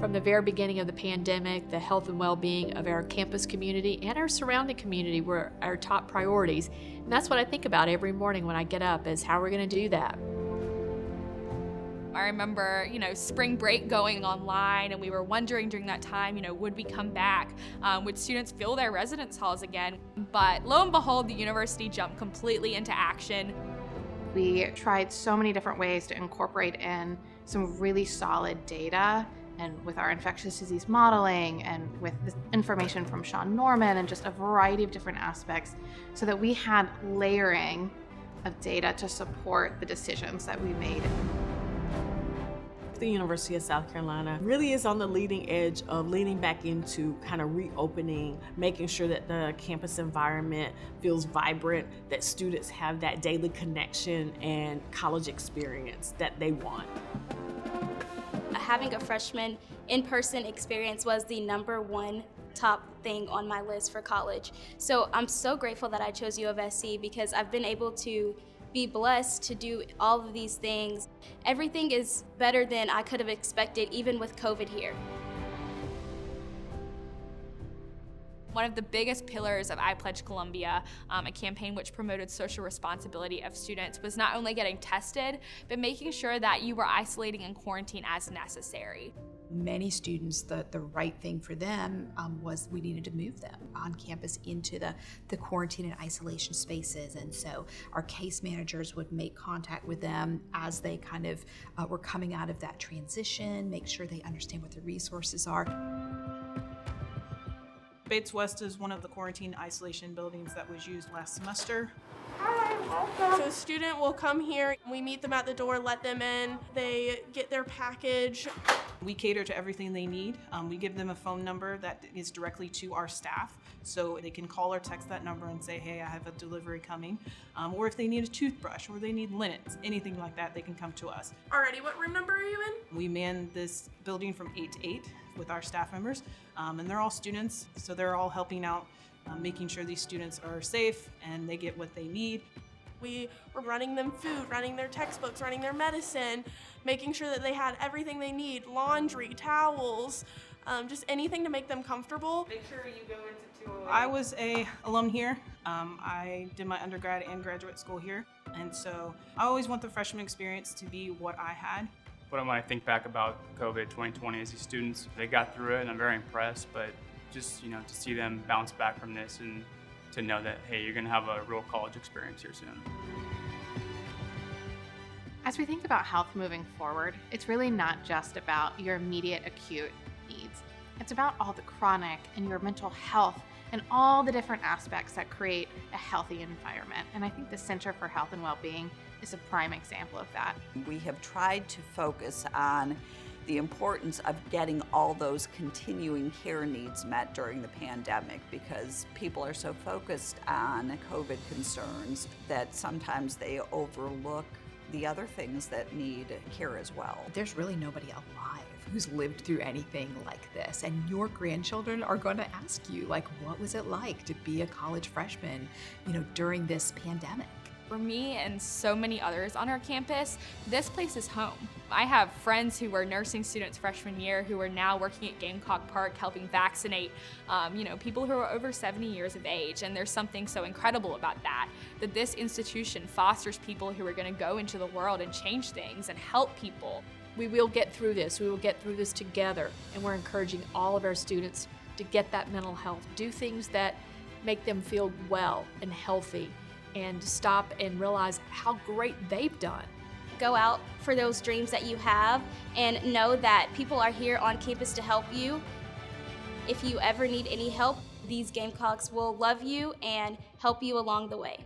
From the very beginning of the pandemic, the health and well-being of our campus community and our surrounding community were our top priorities. And that's what I think about every morning when I get up, is how we're going to do that. I remember, spring break going online, and we were wondering during that time, would we come back? Would students fill their residence halls again? But lo and behold, the university jumped completely into action. We tried so many different ways to incorporate in some really solid data, and with our infectious disease modeling and with the information from Sean Norman and just a variety of different aspects, so that we had layering of data to support the decisions that we made. The University of South Carolina really is on the leading edge of leaning back into kind of reopening, making sure that the campus environment feels vibrant, that students have that daily connection and college experience that they want. Having a freshman in-person experience was the #1 top thing on my list for college. So I'm so grateful that I chose UofSC, because I've been able to be blessed to do all of these things. Everything is better than I could have expected, even with COVID here. One of the biggest pillars of I Pledge Columbia, a campaign which promoted social responsibility of students, was not only getting tested, but making sure that you were isolating and quarantining as necessary. Many students, the right thing for them was we needed to move them on campus into the quarantine and isolation spaces. And so our case managers would make contact with them as they kind of were coming out of that transition, make sure they understand what the resources are. Bates West is one of the quarantine isolation buildings that was used last semester. So a student will come here, we meet them at the door, let them in, they get their package. We cater to everything they need. We give them a phone number that is directly to our staff, so they can call or text that number and say, hey, I have a delivery coming. Or if they need a toothbrush or they need linens, anything like that, they can come to us. Alrighty, what room number are you in? We man this building from 8 to 8 with our staff members, and they're all students, so they're all helping out, making sure these students are safe and they get what they need. We were running them food, running their textbooks, running their medicine, making sure that they had everything they need, laundry, towels, just anything to make them comfortable. Make sure you go into 208. I was a alum here. I did my undergrad and graduate school here, and so I always want the freshman experience to be what I had. When I think back about COVID 2020 as these students, they got through it and I'm very impressed, but just, to see them bounce back from this and to know that, hey, you're gonna have a real college experience here soon. As we think about health moving forward, it's really not just about your immediate acute needs. It's about all the chronic and your mental health and all the different aspects that create a healthy environment. And I think the Center for Health and Wellbeing is a prime example of that. We have tried to focus on the importance of getting all those continuing care needs met during the pandemic, because people are so focused on COVID concerns that sometimes they overlook the other things that need care as well. There's really nobody alive who's lived through anything like this, and your grandchildren are going to ask you, what was it like to be a college freshman, during this pandemic? For me and so many others on our campus, this place is home. I have friends who were nursing students freshman year who are now working at Gamecock Park helping vaccinate, people who are over 70 years of age. And there's something so incredible about that this institution fosters people who are gonna go into the world and change things and help people. We will get through this. We will get through this together. And we're encouraging all of our students to get that mental health, do things that make them feel well and healthy, and stop and realize how great they've done. Go out for those dreams that you have and know that people are here on campus to help you. If you ever need any help, these Gamecocks will love you and help you along the way.